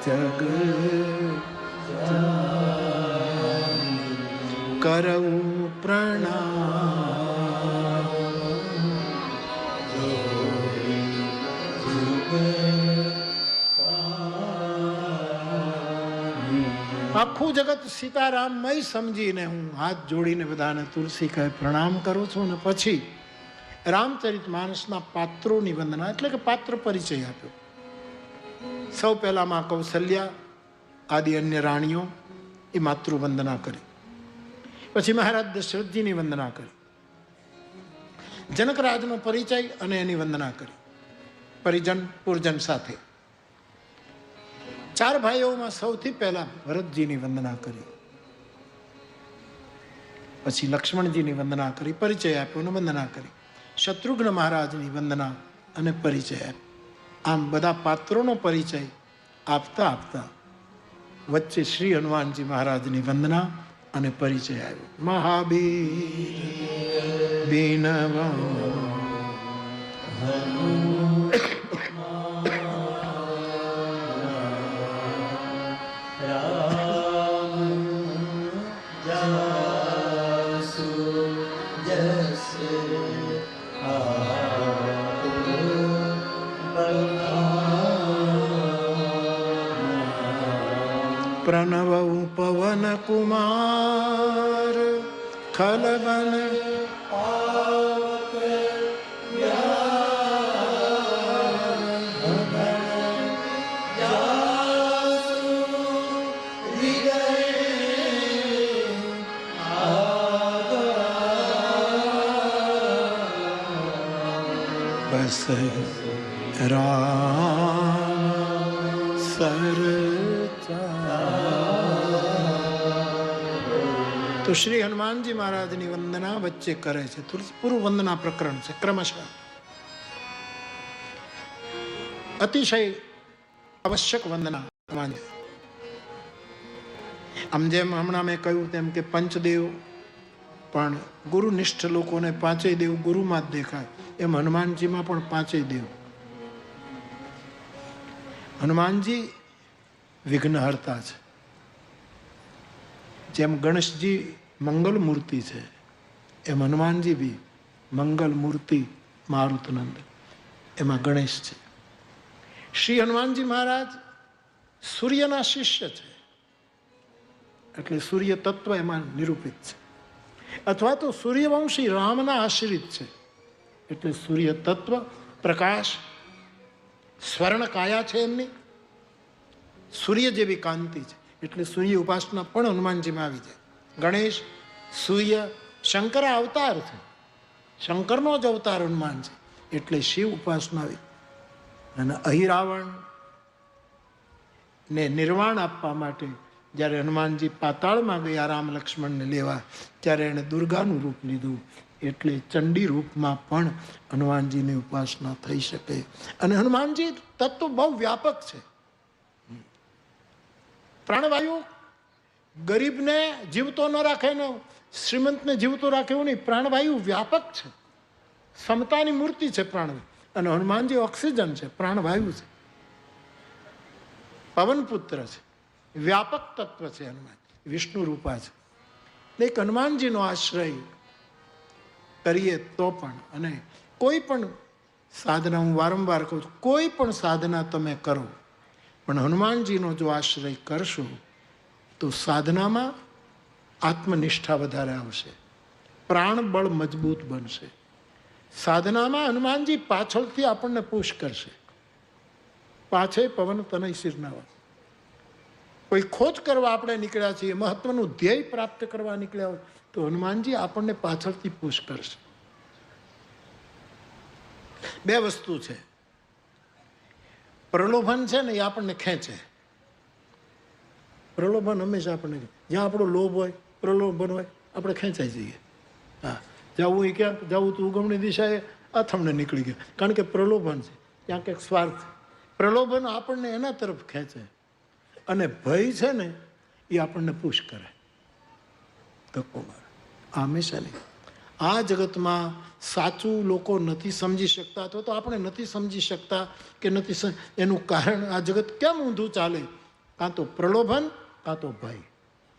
જગ કરવું પ્રણામ. આખું જગત સીતારામમય સમજીને હું હાથ જોડીને બધાને તુલસી કહે પ્રણામ કરું છું. અને પછી રામચરિત માનસના પાત્રોની વંદના એટલે કે પાત્ર પરિચય આપ્યો. સૌ પહેલા માં કૌશલ્યા આદિ અન્ય રાણીઓ એ માતૃવંદના કરી. પછી મહારાજ દશરથજીની વંદના કરી. જનકરાજનો પરિચય અને એની વંદના કરી પરિજન પૂરજન સાથે. ચાર ભાઈઓમાં સૌથી પહેલા ભરતજીની વંદના કરી. પછી લક્ષ્મણજીની વંદના કરી, પરિચય આપ્યો અને વંદના કરી. શત્રુઘ્ન મહારાજની વંદના અને પરિચય આપ્યો. આમ બધા પાત્રોનો પરિચય આપતા આપતા વચ્ચે શ્રી હનુમાનજી મહારાજની વંદના અને પરિચય આવ્યો. મહાબીર બિનવા પ્રણવ પવન કુમાર ખલવન બસ રામ સર. તો શ્રી હનુમાનજી મહારાજની વંદના વચ્ચે કરે છે. પૂરું વંદના પ્રકરણ છે ક્રમશઃ. અતિશય આવશ્યક વંદના હનુમાનજી. આમ જેમ હમણાં મેં કહ્યું તેમ કે પંચદેવ પણ ગુરુનિષ્ઠ લોકોને પાંચેય દેવ ગુરુમાં જ દેખાય, એમ હનુમાનજીમાં પણ પાંચેય દેવ. હનુમાનજી વિઘ્નહર્તા છે. જેમ ગણેશજી મંગલ મૂર્તિ છે એમ હનુમાનજી બી મંગલ મૂર્તિ મારુતનંદ, એમાં ગણેશ છે. શ્રી હનુમાનજી મહારાજ સૂર્યના શિષ્ય છે એટલે સૂર્ય તત્વ એમાં નિરૂપિત છે, અથવા તો સૂર્યવંશી રામના આશ્રિત છે એટલે સૂર્ય તત્વ પ્રકાશ સ્વર્ણ કાયા છે એમની, સૂર્ય જેવી કાંતિ છે એટલે સૂર્ય ઉપાસના પણ હનુમાનજીમાં આવી જાય. ગણેશ સૂર્ય શંકર અવતાર છે, શંકરનો જ અવતાર હનુમાન છે એટલે શિવ ઉપાસના આવી. અને અહિરાવણ ને નિર્વાણ આપવા માટે જ્યારે હનુમાનજી પાતાળમાં ગયા રામ લક્ષ્મણને લેવા, ત્યારે એણે દુર્ગાનું રૂપ લીધું એટલે ચંડી રૂપમાં પણ હનુમાનજીની ઉપાસના થઈ શકે. અને હનુમાનજી તત્વ બહુ વ્યાપક છે. પ્રાણવાયુ ગરીબને જીવતો ન રાખે ને શ્રીમંતને જીવતો રાખે એવું નહીં, પ્રાણવાયુ વ્યાપક છે. સમતાની મૂર્તિ છે પ્રાણવાયુ. અને હનુમાનજી ઓક્સિજન છે, પ્રાણવાયુ છે, પવનપુત્ર છે, વ્યાપક તત્વ છે હનુમાન, વિષ્ણુ રૂપા છે. એક હનુમાનજીનો આશ્રય કરીએ તો પણ, અને કોઈ પણ સાધના, હું વારંવાર કહું છું, કોઈ પણ સાધના તમે કરો પણ હનુમાનજીનો જો આશ્રય કરશો તો સાધનામાં આત્મનિષ્ઠા વધારે આવશે, પ્રાણ બળ મજબૂત બનશે. સાધનામાં હનુમાનજી પાછળથી આપણને પુશ કરશે, પાછે પવન તનય શિરનાવા. કોઈ ખોજ કરવા આપણે નીકળ્યા છીએ, મહત્વનું ધ્યેય પ્રાપ્ત કરવા નીકળ્યા હોય તો હનુમાનજી આપણને પાછળથી પુશ કરશે. બે વસ્તુ છે, પ્રલોભન છે ને એ આપણને ખેંચે. પ્રલોભન હંમેશા આપણને, જ્યાં આપણો લોભ હોય, પ્રલોભન હોય, આપણે ખેંચાઈ જઈએ. હા, જવું એ ક્યાંક જવું તો ઉગમણી દિશાએ અથમને નીકળી ગયા, કારણ કે પ્રલોભન છે, ત્યાં કંઈક સ્વાર્થ. પ્રલોભન આપણને એના તરફ ખેંચે અને ભય છે ને એ આપણને પુશ કરે, ધક્કો મારે. આ હંમેશા નહીં. આ જગતમાં સાચું લોકો નથી સમજી શકતા, તો આપણે નથી સમજી શકતા કે નથી, એનું કારણ આ જગત કેમ ઊંધું ચાલે કાં તો પ્રલોભન કાં તો ભય.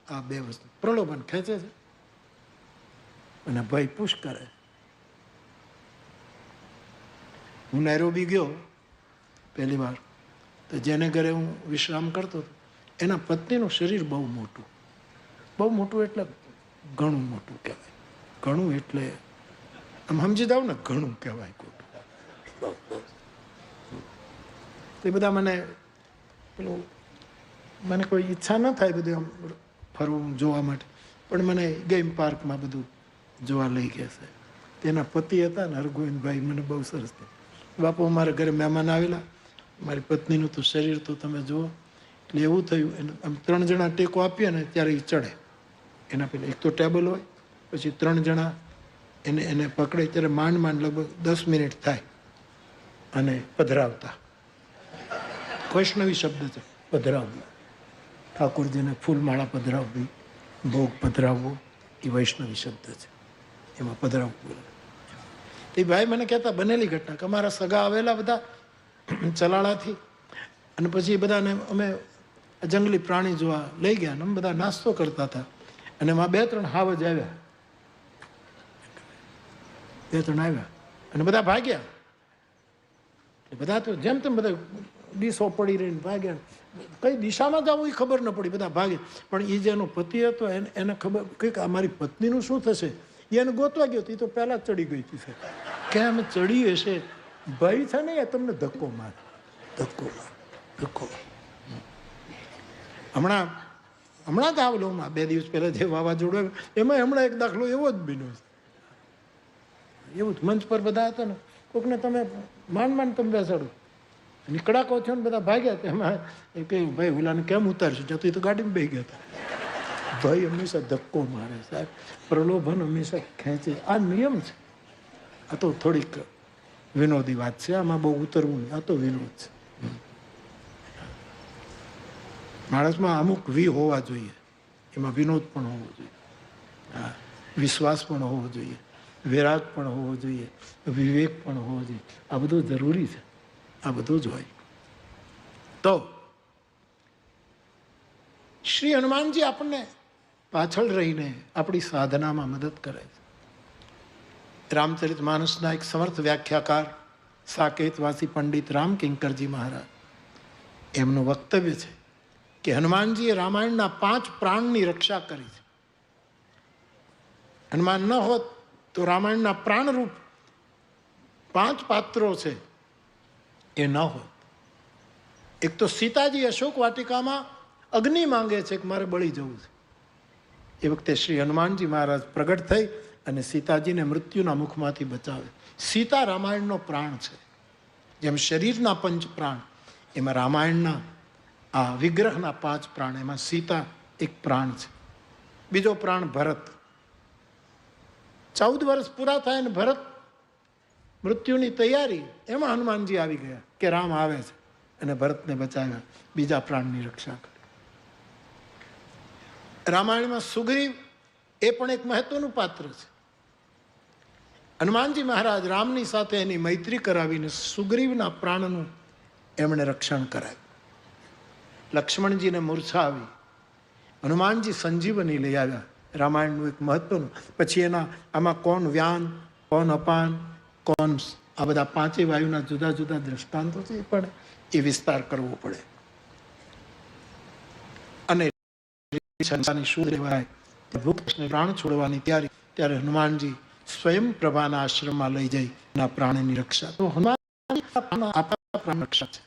આ બે વસ્તુ. પ્રલોભન ખેંચે છે અને ભય પુશ કરે. હું નૈરોબી ગયો પહેલી વાર, તો જેને ઘરે હું વિશ્રામ કરતો હતો એના પત્નીનું શરીર બહુ મોટું. બહુ મોટું એટલે ઘણું મોટું કહેવાય. ઘણું એટલે આમ સમજી જાવ ને, ઘણું કહેવાય ખોટું. એ બધા મને પેલું, મને કોઈ ઈચ્છા ન થાય બધું આમ ફરવું જોવા માટે, પણ મને ગેમ પાર્કમાં બધું જોવા લઈ ગયા છે. તેના પતિ હતા ને હરગોવિંદભાઈ, મને બહુ સરસ થયું. બાપુ અમારા ઘરે મહેમાન આવેલા, મારી પત્નીનું તો શરીર તો તમે જુઓ. એટલે એવું થયું, એને આમ 3 જણા ટેકો આપીએ ને ત્યારે એ ચડે. એના પહેલાં એક તો ટેબલ હોય, પછી 3 જણા એને પકડે ત્યારે માંડ લગભગ 10 મિનિટ થાય અને પધરાવતા. વૈષ્ણવી શબ્દ છે પધરાવવું. ઠાકોરજીને ફૂલમાળા પધરાવવી, ભોગ પધરાવવો, એ વૈષ્ણવી શબ્દ છે. એમાં પધરાવવું. એ ભાઈ મને કહેતા બનેલી ઘટના કે અમારા સગા આવેલા બધા ચલાળાથી, અને પછી એ બધાને અમે જંગલી પ્રાણી જોવા લઈ ગયા. અમે બધા નાસ્તો કરતા હતા અને એમાં 2-3 હાવજ આવ્યા. 2-3 આવ્યા અને બધા ભાગ્યા. બધા તો જેમ તેમ બધા ડીશો પડી રહીને ભાગ્યા. કઈ દિશામાં જવું એ ખબર ન પડી, બધા ભાગે. પણ એ જેનો પતિ હતો એને ખબર કંઈક અમારી પત્નીનું શું થશે, એને ગોતવા ગયો. એ તો પહેલા ચડી ગઈ હતી. કેમ ચડી હશે? ભય છે ને, એ તમને ધક્કો માર. હમણાં જ આવેલો 2 દિવસ પહેલા જે વાવાઝોડું, એમાં હમણાં એક દાખલો એવો જ બન્યો છે. એવું જ મંચ પર બધા હતા ને, કોકને તમે માંડ તમે બેસાડો, નીકળાકો છો ને બધા ભાગ્યા. એમાં એ કહ્યું ભાઈ ઓલાને કેમ ઉતારશું, જતું તો ગાડીમાં બેસી ગયા હતા. ભય હંમેશા ધક્કો મારે સાહેબ, પ્રલોભન હંમેશા ખેંચે. આ નિયમ છે. આ તો થોડીક વિનોદી વાત છે, આમાં બહુ ઉતરવું નહીં. આ તો વિનોદ છે. માણસમાં અમુક હોવા જોઈએ, એમાં વિનોદ પણ હોવો જોઈએ, હા, વિશ્વાસ પણ હોવો જોઈએ, વિરાગ પણ હોવો જોઈએ, વિવેક પણ હોવો જોઈએ. આ બધું જરૂરી છે. આ બધું જ હોય. તો શ્રી હનુમાનજી આપણને પાછળ રહીને આપણી સાધનામાં મદદ કરે છે. રામચરિત માનસના એક સમર્થ વ્યાખ્યાકાર સાકેતવાસી પંડિત રામકિંકરજી મહારાજ, એમનું વક્તવ્ય છે કે હનુમાનજીએ રામાયણના 5 પ્રાણની રક્ષા કરી છે. હનુમાન ન હોત તો રામાયણના પ્રાણરૂપ 5 પાત્રો છે એ ન હોત. એક તો સીતાજી અશોક વાટિકામાં અગ્નિ માંગે છે કે મારે બળી જવું છે. એ વખતે શ્રી હનુમાનજી મહારાજ પ્રગટ થઈ અને સીતાજીને મૃત્યુના મુખમાંથી બચાવે. સીતા રામાયણનો પ્રાણ છે. જેમ શરીરના 5 પ્રાણ, એમાં રામાયણના આ વિગ્રહના 5 પ્રાણ, એમાં સીતા એક પ્રાણ છે. બીજો પ્રાણ ભરત. 14 વર્ષ પૂરા થાય ને ભરત મૃત્યુની તૈયારી, એમાં હનુમાનજી આવી ગયા કે રામ આવે છે અને ભરતને બચાવ્યા, બીજા પ્રાણની રક્ષા કરી. રામાયણમાં સુગ્રીવ એ પણ એક મહત્વનું પાત્ર છે. હનુમાનજી મહારાજ રામની સાથે એની મૈત્રી કરાવીને સુગ્રીવના પ્રાણનું એમણે રક્ષણ કરાવ્યું. લક્ષ્મણજીને મૂર્છા આવી, હનુમાનજી સંજીવની લઈ આવ્યા. રામાયણનું એક મહત્વનું. પછી એના આમાં કોણ વ્યાન, કોણ અપાન, કોણ આ બધા 5 વાયુના જુદા જુદા દ્રષ્ટાંતો છે, પણ એ વિસ્તાર કરવો પડે. અને શું લેવાય, પ્રાણ છોડવાની તૈયારી, ત્યારે હનુમાનજી સ્વયં પ્રભાના આશ્રમમાં લઈ જઈ એના પ્રાણની રક્ષા. તો હનુમાન રક્ષા છે.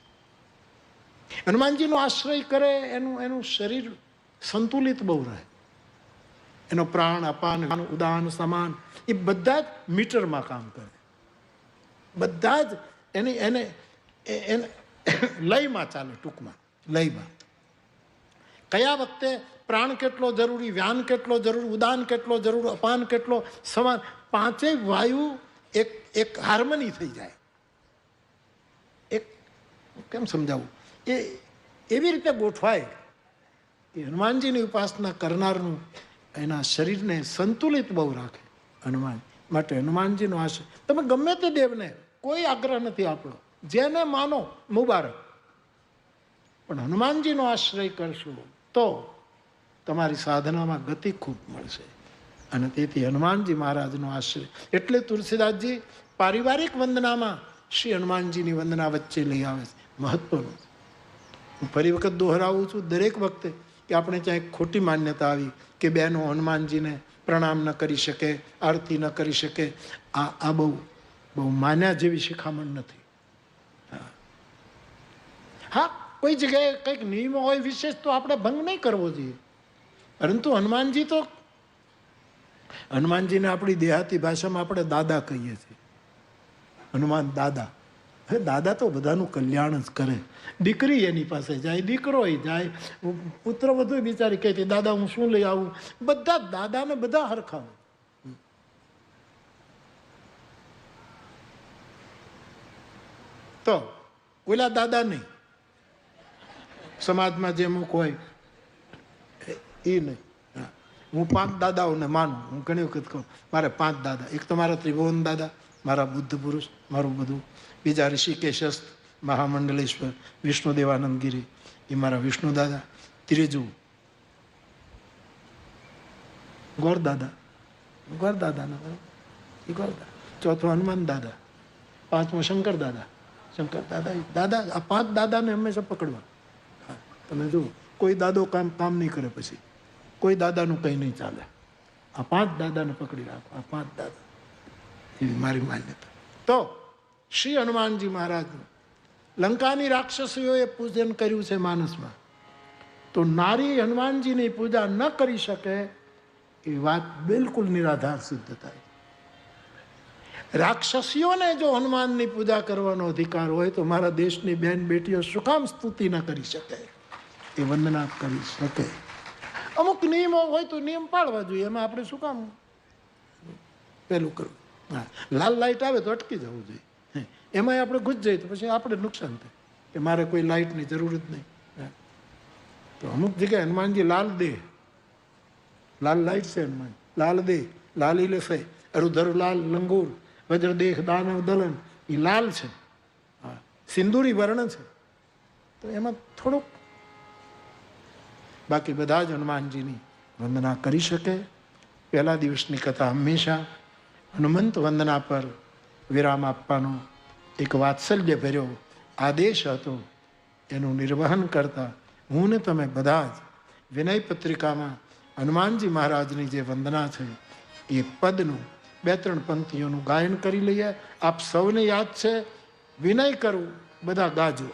હનુમાનજીનો આશ્રય કરે એનું શરીર સંતુલિત બહુ રહે. એનો પ્રાણ, અપાન, ઉદાન, સમાન એ બધા જ મીટરમાં કામ કરે. બધા જ એને લયમાં ચાલે. ટૂંકમાં લયમાં કયા વખતે પ્રાણ કેટલો જરૂરી, વ્યાન કેટલો જરૂરી, ઉદાન કેટલો જરૂરી, અપાન કેટલો, સમાન 5 વાયુ એક હાર્મની થઈ જાય. એક કેમ સમજાવું, એ એવી રીતે ગોઠવાય કે હનુમાનજીની ઉપાસના કરનારનું એના શરીરને સંતુલિત બહુ રાખે હનુમાન. માટે હનુમાનજીનો આશય, તમે ગમે તે દેવને કોઈ આગ્રહ નથી આપણો, જેને માનો મુબારક. પણ હનુમાનજીનો આશ્રય કરશો તો તમારી સાધનામાં ગતિ ખૂબ મળશે. અને તેથી હનુમાનજી મહારાજનો આશ્રય. એટલે તુલસીદાસજી પારિવારિક વંદનામાં શ્રી હનુમાનજીની વંદના વચ્ચે લઈ આવે છે. મહત્વનું. હું ફરી વખત દોહરાવું છું દરેક વખતે કે આપણે ત્યાં એક ખોટી માન્યતા આવી કે બહેનો હનુમાનજીને પ્રણામ ન કરી શકે, આરતી ન કરી શકે. આ બહુ માન્યા જેવી શિખામણ નથી. હા, કોઈ જગ્યાએ કંઈક નિયમો હોય વિશેષ તો આપણે ભંગ નહીં કરવો જોઈએ. પરંતુ હનુમાનજીને આપણી દેહાતી ભાષામાં આપણે દાદા કહીએ છીએ. હનુમાન દાદા. દાદા તો બધાનું કલ્યાણ જ કરે. દીકરી એની પાસે જાય, દીકરો જાય, પુત્ર બધું બિચારી કહે દાદા હું શું લઈ આવું. બધા દાદાને બધા હરખા હોય. તો ઓલા દાદા નહીં, સમાજમાં જે અમુક હોય એ નહીં. હું 5 દાદાઓને માનું. હું ઘણી વખત કહું મારે 5 દાદા. એક તો મારા ત્રિભુવન દાદા, મારા બુદ્ધ પુરુષ, મારું બધું. બીજા ઋષિકેશસ્થ, મહામંડલેશ્વર, વિષ્ણુદેવાનંદ ગિરી, એ મારા વિષ્ણુ દાદા. ત્રીજું ગોર દાદા, એ ગોર દાદા. ચોથું હનુમાન દાદા. પાંચમું શંકર દાદા. દાદા આ 5 દાદાને હંમેશા પકડવા. તમે જુઓ કોઈ દાદો કામ નહીં કરે, પછી કોઈ દાદાનું કંઈ નહીં ચાલે. આ 5 દાદાને પકડી રાખો. આ 5 દાદા એવી મારી માન્યતા. તો શ્રી હનુમાનજી મહારાજનું લંકાની રાક્ષસીઓએ પૂજન કર્યું છે માનસમાં, તો નારી હનુમાનજીની પૂજા ન કરી શકે એ વાત બિલકુલ નિરાધાર સિદ્ધ થાય. રાક્ષસીઓને જો હનુમાનની પૂજા કરવાનો અધિકાર હોય તો મારા દેશની બેન બેટીઓ શું કામ સ્તુતિ ન કરી શકે, એ વંદના કરી શકે. અમુક નિયમો હોય તો નિયમ પાળવા જોઈએ. એમાં આપણે શું કામ પેલું કરવું? હા, લાલ લાઇટ આવે તો અટકી જવું જોઈએ. એમાંય આપણે ઘૂસ જઈએ તો પછી આપણે નુકસાન થાય કે મારે કોઈ લાઇટની જરૂર જ નહીં. તો અમુક જગ્યાએ હનુમાનજી લાલ દે, લાલ લાઇટ છે હનુમાન, લાલ દે, લાલી લેસે, અરુધર લાલ લંગૂર, વજ્રદેહ દાનવ દલન, એ લાલ છે. હા, સિંદૂરી વર્ણ છે. તો એમાં થોડુંક, બાકી બધા જ હનુમાનજીની વંદના કરી શકે. પહેલા દિવસની કથા હંમેશા હનુમંત વંદના પર વિરામ આપવાનો એક વાત્સલ્ય ભર્યો આદેશ હતો. એનું નિર્વહન કરતા હું ને તમે બધા જ વિનય પત્રિકામાં હનુમાનજી મહારાજની જે વંદના છે એ પદનું 2-3 પંક્તિઓનું ગાયન કરી લઈએ. આપ સૌને યાદ છે, વિનય કરવું, બધા ગાજો.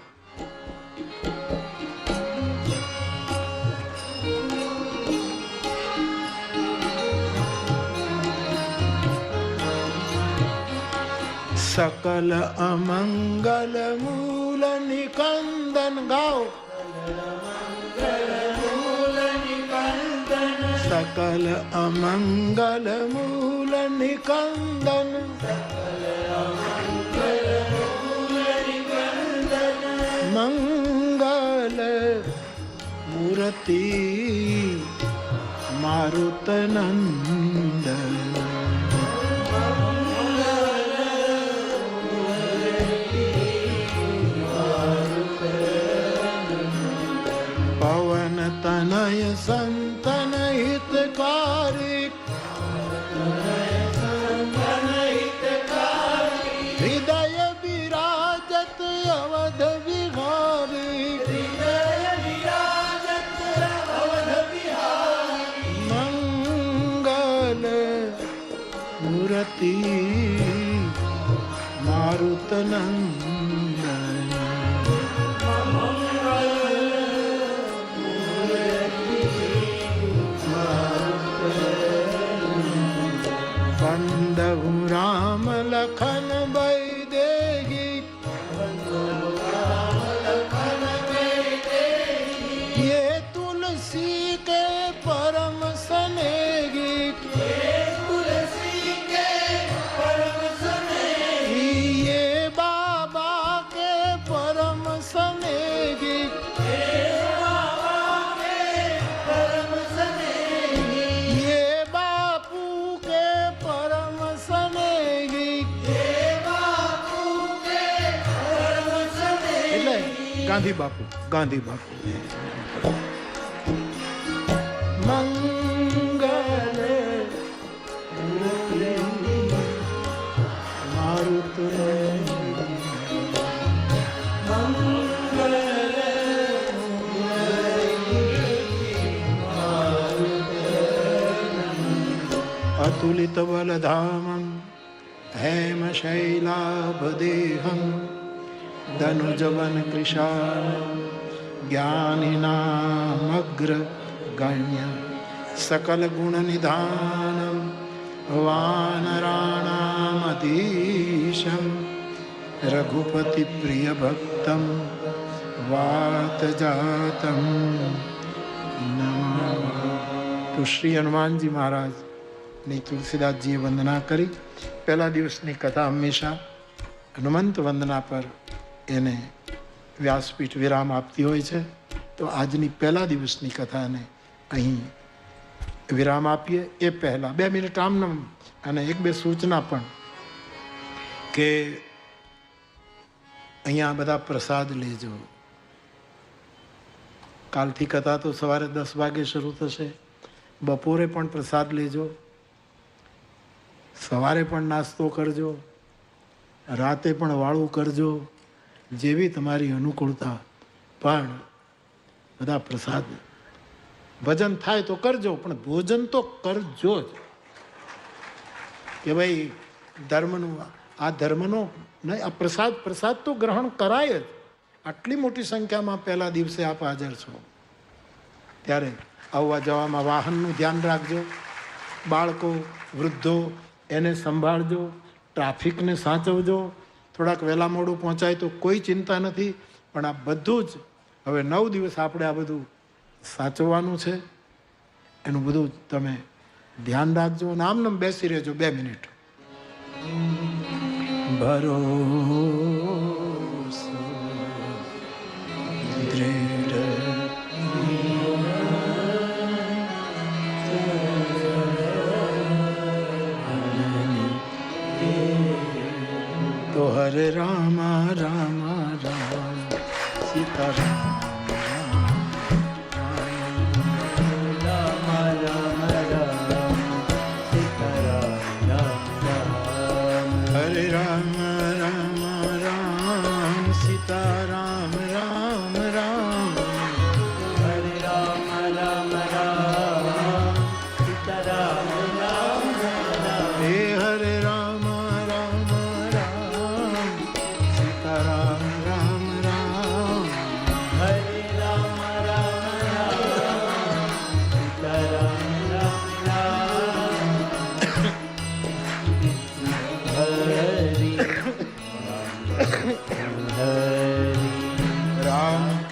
सकल अमंगल मूल निकंदन गाओ, सकल अमंगल मूल निकंदन, मंगल मूर्ति मारुत नंदन, पवन तनय संतन हितकारी, हृदय विराजत अवध विहारी, मंगल मूर्ति मारुत नंदन, बंदहु राम लखन बैदेही, ये तुलसी के परम स्नेही, ये बाबा ગાંધી બાપુ, ગાંધી બાપુ. મંગલ મારુતને અતુલિત બલધામં હેમ શૈલાભદેહં ધનુજવન કૃષાણ જ્ઞાનિનામગ્ર ગણ્ય સકલ ગુણ નિધાનમ વાનરાણામધીશમ રઘુપતિ પ્રિય ભક્તમ વાત જાતમ નમામિ. તો શ્રી હનુમાનજી મહારાજ ની તુલસીદાસજીએ વંદના કરી. પહેલા દિવસની કથા હંમેશા હનુમંત વંદના પર એને વ્યાસપીઠ વિરામ આપતી હોય છે. તો આજની પહેલા દિવસની કથાને અહીં વિરામ આપીએ. એ પહેલા 2 મિનિટ આમનામ અને 1-2 સૂચના પણ કે અહીંયા બધા પ્રસાદ લેજો. કાલથી કથા તો સવારે 10 વાગે શરૂ થશે. બપોરે પણ પ્રસાદ લેજો, સવારે પણ નાસ્તો કરજો, રાતે પણ વાળું કરજો, જેવી તમારી અનુકૂળતા. પણ બધા પ્રસાદ, ભજન થાય તો કરજો, પણ ભોજન તો કરજો જ. કે ભાઈ ધર્મનું આ ધર્મનો નહીં, આ પ્રસાદ તો ગ્રહણ કરાય જ. આટલી મોટી સંખ્યામાં પહેલા દિવસે આપ હાજર છો ત્યારે આવવા જવામાં વાહનનું ધ્યાન રાખજો. બાળકો, વૃદ્ધો એને સંભાળજો, ટ્રાફિકને સાચવજો. થોડાક વહેલા મોડું પહોંચાય તો કોઈ ચિંતા નથી, પણ આ બધું જ હવે 9 દિવસ આપણે આ બધું સાચવવાનું છે. એનું બધું તમે ધ્યાન રાખજો. અને આમ બેસી રહેજો 2 મિનિટ. ભરોસો દૃઢ તો હરે Ram Ram Ram Sitaram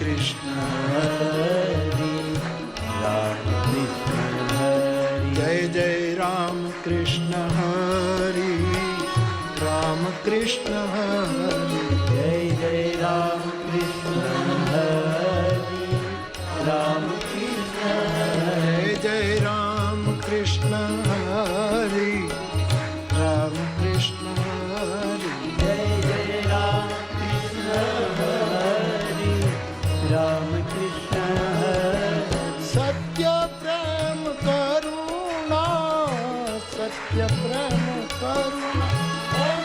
Krishna Hari Jai Jai Ram Krishna Hari Ram Krishna Jai Jai Ram Krishna Hari Ram Krishna Hari Jai Jai Ram Krishna Hari Ram Krishna Hari Satya Prem Karuna Satya Prem Karuna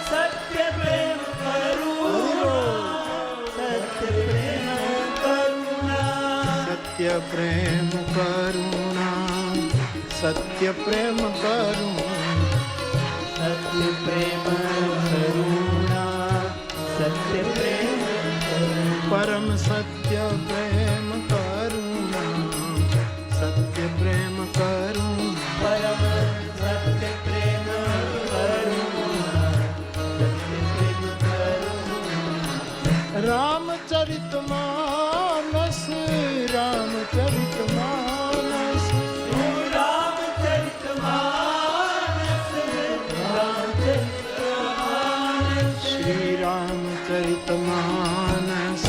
सत्य प्रेम करुणा सत्य प्रेम करुणा सत्य प्रेम करुणा सत्य प्रेम परम सत्य प्रेम करुणा सत्य प्रेम करुणा परम सत्य प्रेम करुणा सत्य प्रेम करुणा रामचरितमानस रामचरितमानस श्री रामचरितमानस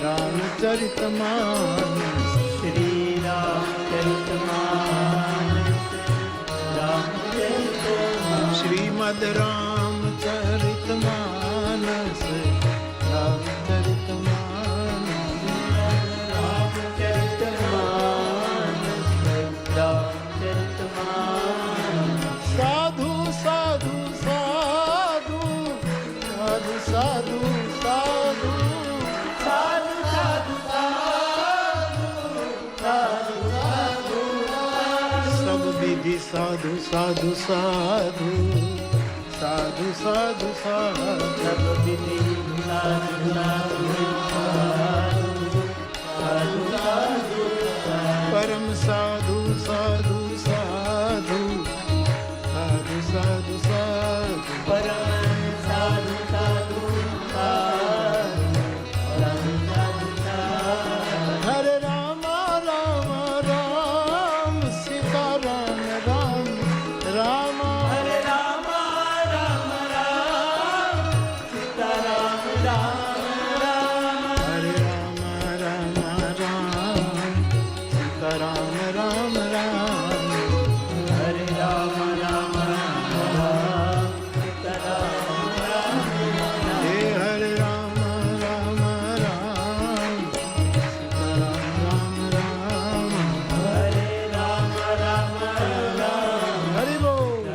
रामचरितमानस श्री रामचरितमानस श्रीमद् रामचरितमानस रामचरितमानस साधु साधु साधु साधु साधु साधु परम साधु साधु साधु साधु साधु साधु परम साधु साधु हरे राम राम राम सीता राम राम राम हरे राम राम राम सीता राम राम राम हरे राम राम राम सीता राम राम राम हरे राम राम राम सीता राम राम हे हरे राम राम राम सीता राम राम हरे राम राम राम हरि बोल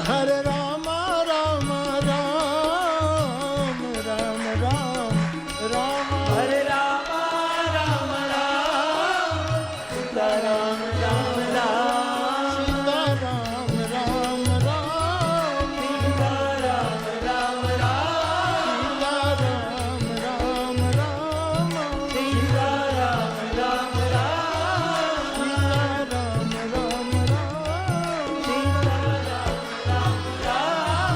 हरे राम राम राम राम राम राम हरे राम राम राम सीता राम राम राम सीता राम राम राम सीता राम राम राम सीता राम राम राम सीता राम राम राम सीता राम राम राम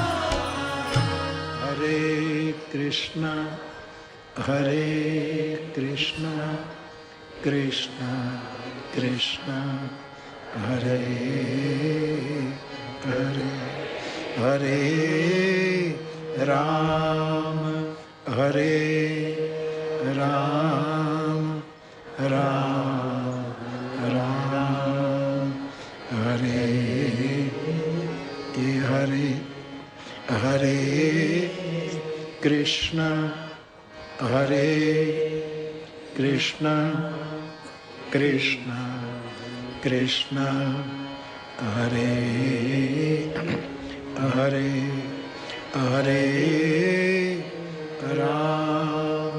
हरे कृष्ण कृष्ण कृष्ण हरे हरे हरे राम राम राम हरे हरे हरे कृष्ण कृष्ण कृष्ण हरे हरे हरे राम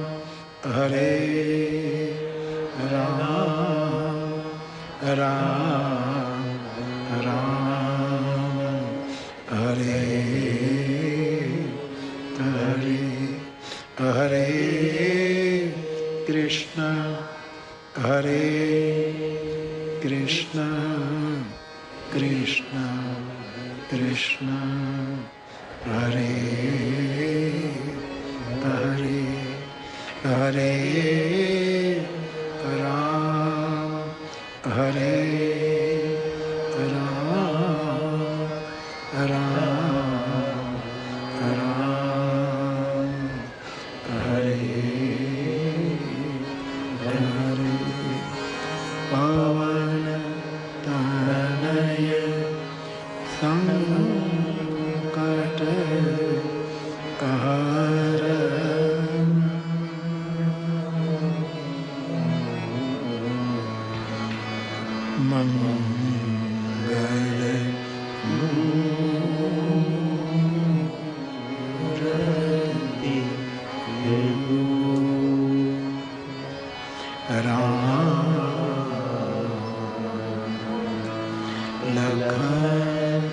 राम राम हरे हरे हरे कृष्ण कृष्ण कृष्ण हरे हरे हरे राम राम हरे हरे पवन तनय संकट हरण मंगल मूर्ति राम लखन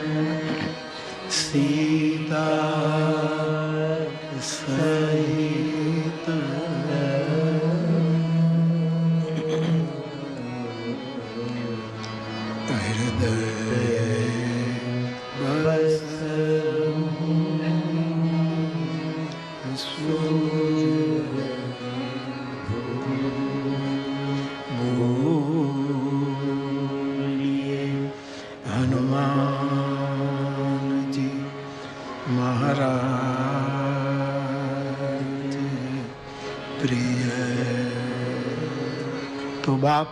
सीता सहित हृदय बस बोलिए हनुमान जी महाराज प्रिय। तो बाप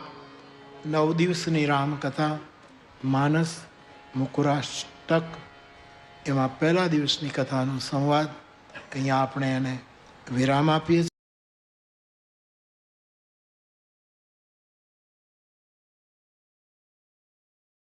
9 દિવસની રામકથા માનસ મુકુરાષ્ટક એમાં પહેલા દિવસની કથાનો સંવાદ અહીંયા આપણે એને વિરામ આપીએ છીએ।